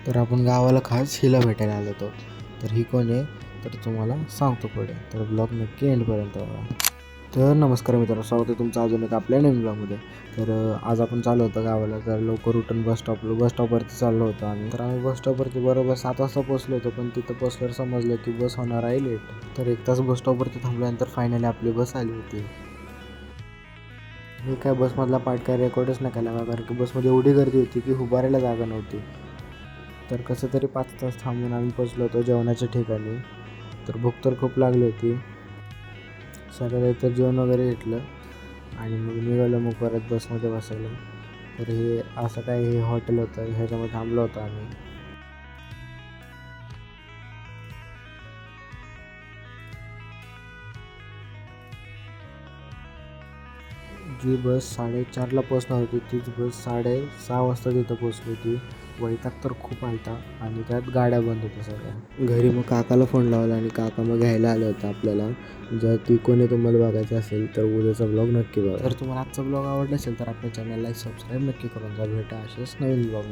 तर आपण गावाला खास हिला भेटायला आलो होतो. तर ही कोण आहे तर तुम्हाला सांगतो पुढे. तर ब्लॉग नक्की एंडपर्यंत बघा. तर नमस्कार मित्रांनो, स्वागत आहे तुमचं अजून एक आपल्या नवीन ब्लॉगमध्ये. तर आज आपण चाललो होतो गावाला. तर लवकर उठून बस स्टॉपवरती चाललो होतो आम्ही. तर आम्ही बस स्टॉपवरती बरोबर 7 वाजता पोहोचलो होतो. पण तिथं पोहोचल्यावर समजलं की बस होणार आहे लेट. तर 1 तास बस स्टॉपवरती थांबल्यानंतर फायनली आपली बस आली होती. मी काय बसमधला पार्ट काय रेकॉर्डच नाही केला, कारण की बसमध्ये एवढी गर्दी होती की उभारायला जागा नव्हती. तर कसं तरी 5 तास थांबून आम्ही पोचलो होतो जेवणाच्या ठिकाणी. तर भूक तर खूप लागली होती. सगळं तर जेवण वगैरे घेतलं आणि मग निघालो मग परत बसमध्ये बसायला. तर हे असं काय हे हॉटेल होतं, ह्याच्यामध्ये थांबलो होतो आम्ही. जी बस 4:30ला पोचणार होती तीच बस 6:30 वाजता तिथं पोचली होती. वैताग तर खूप आलता आणि त्यात गाड्या बंद होत्या सगळ्या. घरी मग काकाला फोन लावला आणि काका मग घ्यायला आले होते आपल्याला. जर ती कोणी तुम्हाला बघायची असेल तर उद्याचा ब्लॉग नक्की बघा. जर तुम्हाला आजचा ब्लॉग आवडला असेल तर आपल्या चॅनलला सबस्क्राईब नक्की करून जा. भेटा असेच नवीन ब्लॉग.